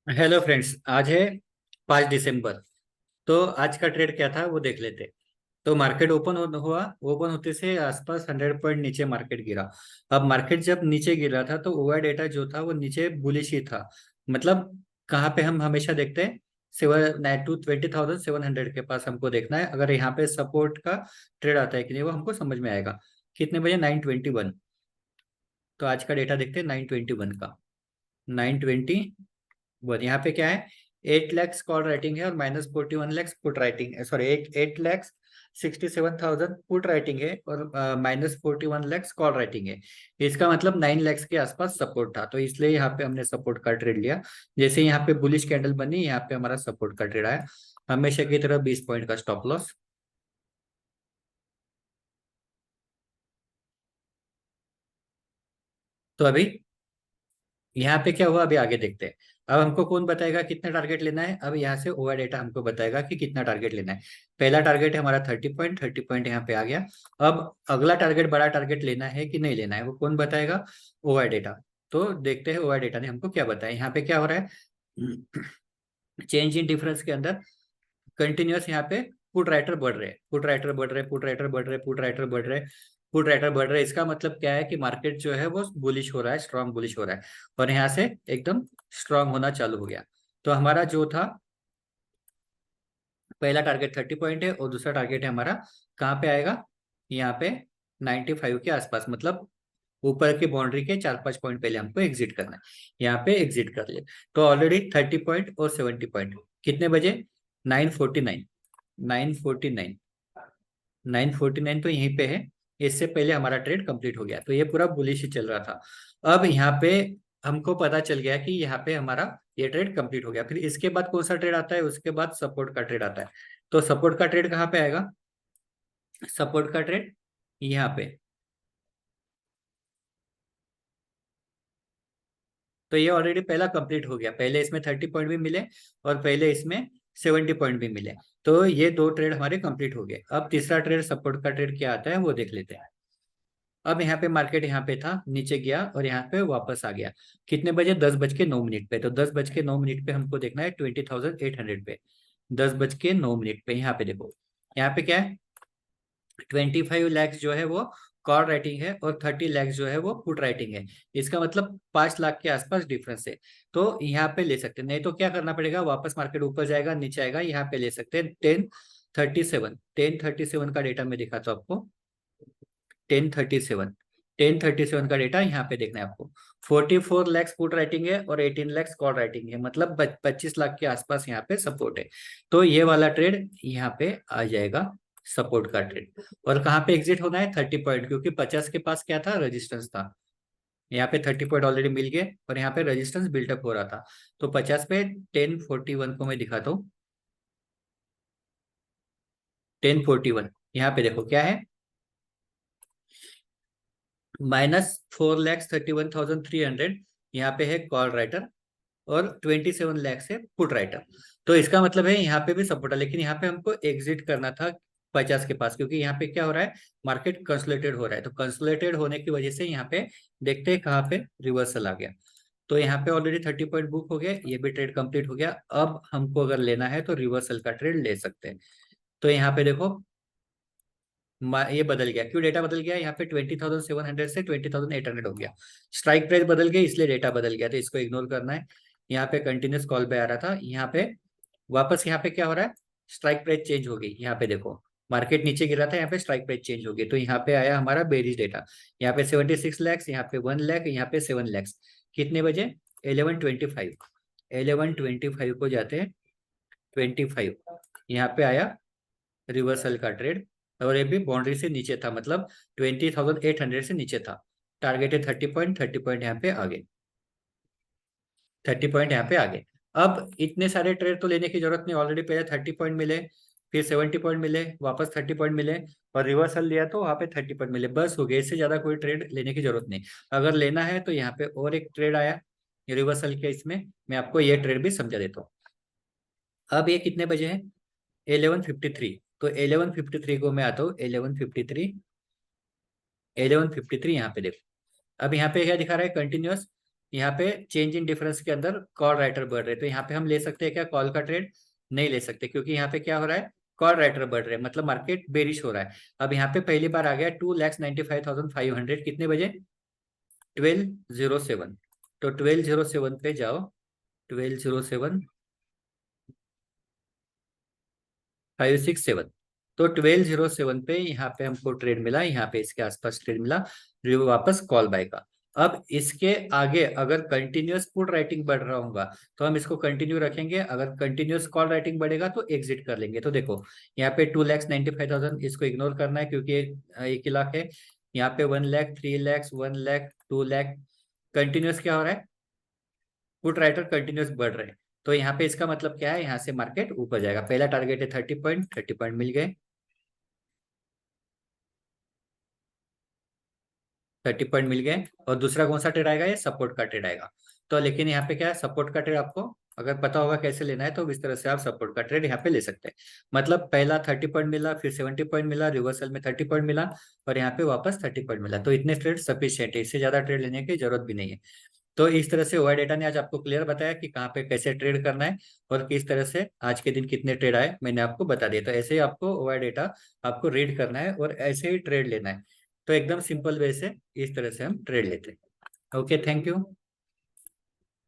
Hello friends, आज है 5 दिसंबर। तो आज का ट्रेड क्या था वो देख लेते। तो मार्केट हुआ। ओपन होते से आसपास 100 पॉइंट नीचे मार्केट गिरा। अब मार्केट जब नीचे गिरा था तो ओवर डेटा जो था वो नीचे बुलिश ही था। मतलब कहाँ पे हम हमेशा देखते हैं, 20,700 के पास हमको देखना है। अगर यहाँ पे सपोर्ट का ट्रेड आता है कि नहीं वो हमको समझ में आएगा। कितने बजे? 9:21। तो आज का डेटा देखते हैं 9:21 का। 9:21 यहाँ पे क्या है? 8 लाख कॉल राइटिंग है और -41 लाख पुट राइटिंग है। सॉरी, 8,67,000 पुट राइटिंग है और -41 लाख कॉल राइटिंग है। इसका मतलब 9 लाख के आसपास सपोर्ट था, तो इसलिए यहाँ पे हमने सपोर्ट का ट्रेड लिया। जैसे यहाँ पे बुलिश कैंडल बनी, यहाँ पे हमारा सपोर्ट का ट्रेड आया। हमेशा की तरह 20 पॉइंट का स्टॉप लॉस। तो अभी यहाँ पे क्या हुआ, अभी आगे देखते हैं। अब हमको कौन बताएगा कितना टारगेट लेना है? अब यहाँ से ओवर डेटा हमको बताएगा कि कितना टारगेट लेना है। पहला टारगेट है हमारा 30 पॉइंट। 30 पॉइंट यहाँ पे आ गया। अब अगला टारगेट, बड़ा टारगेट लेना है कि नहीं लेना है, वो कौन बताएगा? Over data. तो देखते हैं ओवर डेटा ने हमको क्या बताया। यहाँ पे क्या हो रहा है? चेंज इन डिफरेंस के अंदर कंटिन्यूअस यहाँ पे पुट राइटर बढ़ रहे, पुट राइटर बढ़ रहे, पुट राइटर बढ़ रहे, पुट राइटर बढ़ रहे, पुट राइटर बढ़ रहे। इसका मतलब क्या है कि मार्केट जो है वो बुलिश हो रहा है, स्ट्रांग बुलिश हो रहा है। और यहाँ से एकदम स्ट्रांग होना चालू हो गया। तो हमारा जो था पहला टारगेट 30 पॉइंट है और दूसरा टारगेट है हमारा कहाँ पे आएगा? यहाँ पे 95 के आसपास। मतलब ऊपर की बाउंड्री के 4-5 पॉइंट पहले हमको एग्जिट करना है। यहाँ पे एग्जिट कर ले। तो ऑलरेडी 30 पॉइंट और 70 पॉइंट कितने बजे? 9:49। 9:49। 9:49 तो यहीं पे है। इससे पहले हमारा ट्रेड कंप्लीट हो गया, तो ये पूरा बुलिश ही चल रहा था। अब यहाँ पे हमको पता चल गया कि यहाँ पे हमारा ये ट्रेड कंप्लीट हो गया। फिर इसके बाद कौन सा ट्रेड आता है? उसके बाद सपोर्ट का ट्रेड आता है। तो सपोर्ट का ट्रेड कहाँ पे आएगा? सपोर्ट का ट्रेड यहाँ पे। तो ये ऑलरेडी पहला कंप्लीट हो गया। पहले इसमें 30 पॉइंट भी मिले और पहले इसमें 70 पॉइंट भी मिले। तो ये दो ट्रेड हमारे कंप्लीट हो गए। अब तीसरा ट्रेड, सपोर्ट का ट्रेड क्या आता है वो देख लेते हैं। अब यहाँ पे मार्केट यहाँ पे था, नीचे गया और यहाँ पे वापस आ गया। कितने बजे? 10:09 पे। तो 10:09 पे हमको देखना है 20,800 पे। 10:09 पे यहाँ पे देखो। यहाँ पे क्या है? 25 लाख जो है वो कॉल राइटिंग है और 30 लाख जो है वो पुट राइटिंग है। इसका मतलब 5 लाख के आसपास डिफरेंस है। तो यहाँ पे ले सकते हैं, नहीं तो क्या करना पड़ेगा? वापस मार्केट ऊपर जाएगा, नीचे आएगा, यहाँ पे ले सकते हैं 10:37। 10:37 का डेटा मैं दिखाता हूँ आपको। 10:37। 10:37 का डेटा यहाँ पे देखना है आपको। 44 लाख पुट राइटिंग है और 18 लाख कॉल राइटिंग है। मतलब 25 लाख के आसपास यहाँ पे सपोर्ट है। तो ये वाला ट्रेड यहाँ पे आ जाएगा, सपोर्ट का ट्रेड। और कहाँ पे एग्जिट होना है? 30 पॉइंट, क्योंकि 50 के पास क्या था? रेजिस्टेंस था। यहाँ पे 30 पॉइंट ऑलरेडी मिल गए और यहाँ पे रेजिस्टेंस बिल्टअप हो रहा था। तो 50 पे 10:41 को मैं दिखाता हूँ। 10:41 यहाँ पे देखो क्या है? -4,31,300 यहाँ पे है कॉल राइटर और 27 लाख से पुट राइटर। तो इसका मतलब है यहाँ पे भी सपोर्ट है, लेकिन यहाँ पे हमको एग्जिट करना था 50 के पास, क्योंकि यहाँ पे क्या हो रहा है? मार्केट कंसोलिडेटेड हो रहा है। तो कंसोलिडेटेड होने की वजह से यहाँ पे देखते हैं कहाँ पे रिवर्सल आ गया। तो यहाँ पे ऑलरेडी 30 पॉइंट बुक हो गया, ये भी ट्रेड कंप्लीट हो गया। अब हमको अगर लेना है तो रिवर्सल का ट्रेड ले सकते हैं। तो यहाँ पे देखो, ये बदल गया। क्यों डेटा बदल गया? यहाँ पे 20,700 से 20,800 हो गया। स्ट्राइक प्राइस बदल गई, इसलिए डेटा बदल गया, तो इसको इग्नोर करना है। यहाँ पे कंटिन्यूस कॉल पे आ रहा था, यहाँ पे वापस यहाँ पे क्या हो रहा है? स्ट्राइक प्राइस चेंज हो गई। यहाँ पे देखो, मार्केट नीचे गिरा था, यहाँ पे स्ट्राइक प्राइस चेंज हो गई। तो यहाँ पे आया हमारा बेरिश डेटा। यहाँ पे 76 लाख, यहाँ पे 1 लाख, यहाँ पे 7 लाख। कितने बजे? 11:25। 11:25 को जाते हैं 25। यहाँ पे आया रिवर्सल का ट्रेड। और ये भी बाउंड्री से नीचे था, मतलब 20,800 से नीचे था। टारगेट है 30 पॉइंट। 30 पॉइंट यहाँ पे आगे। 30 पॉइंट यहाँ पे आगे। अब इतने सारे ट्रेड तो लेने की जरूरत नहीं, ऑलरेडी पहले 30 पॉइंट मिले, फिर 70 पॉइंट मिले, वापस 30 पॉइंट मिले और रिवर्सल लिया तो वहाँ पे 30 पॉइंट मिले। बस हो गया, इससे ज्यादा कोई ट्रेड लेने की जरूरत नहीं। अगर लेना है तो यहाँ पे और एक ट्रेड आया रिवर्सल के, इसमें मैं आपको ये ट्रेड भी समझा देता हूँ। अब ये कितने बजे है? 11:53। तो 11:53 को मैं आता हूँ। 11:53 यहाँ पे देखो। अब यहाँ पे क्या दिखा रहा है? कंटिन्यूअस यहाँ पे चेंज इन डिफरेंस के अंदर कॉल राइटर बढ़ रहे, तो यहाँ पे हम ले सकते हैं क्या कॉल का ट्रेड? नहीं ले सकते, क्योंकि यहाँ पे क्या हो रहा है, कॉल राइटर बढ़ रहे हैं, मतलब मार्केट बेरिश हो रहा है। अब यहाँ पे पहली बार आ गया 2,95,500, कितने बजे? 12:07। तो 12:07 पे जाओ, 12:07 567। तो 12:07 पे यहाँ पे हमको ट्रेड मिला, यहाँ पे इसके आसपास ट्रेड मिला, जो वापस कॉल बाय का। अब इसके आगे अगर कंटिन्यूअस पुट राइटिंग बढ़ रहा होगा तो हम इसको कंटिन्यू रखेंगे, अगर कंटिन्यूअस कॉल राइटिंग बढ़ेगा तो एग्जिट कर लेंगे। तो देखो यहाँ पे 2,95,000 इसको इग्नोर करना है, क्योंकि 1 लाख है। यहाँ पे 1 लाख, 3 लाख, 1 लाख, 2 लाख, कंटिन्यूअस क्या हो रहा है, पुट राइटर कंटिन्यूस बढ़ रहे हैं। तो यहाँ पे इसका मतलब क्या है, यहाँ से मार्केट ऊपर जाएगा। पहला टारगेट है 30 पॉइंट, 30 पॉइंट मिल गए, 30 पॉइंट मिल गए। और दूसरा कौन सा ट्रेड आएगा, ये सपोर्ट का ट्रेड आएगा। तो लेकिन यहाँ पे क्या है, सपोर्ट का ट्रेड आपको अगर पता होगा कैसे लेना है तो इस तरह से आप सपोर्ट का ट्रेड यहाँ पे ले सकते हैं। मतलब पहला 30 पॉइंट मिला, फिर 70 पॉइंट मिला, रिवर्सल में 30 पॉइंट मिला, और यहाँ पे वापस 30 पॉइंट मिला। तो इतने ट्रेड सफिशियंट है, इससे ज्यादा ट्रेड लेने की जरूरत भी नहीं है। तो इस तरह से ओआई डेटा ने आज आपको क्लियर बताया कि कहाँ पे कैसे ट्रेड करना है, और किस तरह से आज के दिन कितने ट्रेड आए मैंने आपको बता दिया। तो ऐसे ही आपको ओआई डेटा आपको रीड करना है और ऐसे ही ट्रेड लेना है। तो एकदम सिंपल वे से इस तरह से हम ट्रेड लेते हैं। Okay, thank you.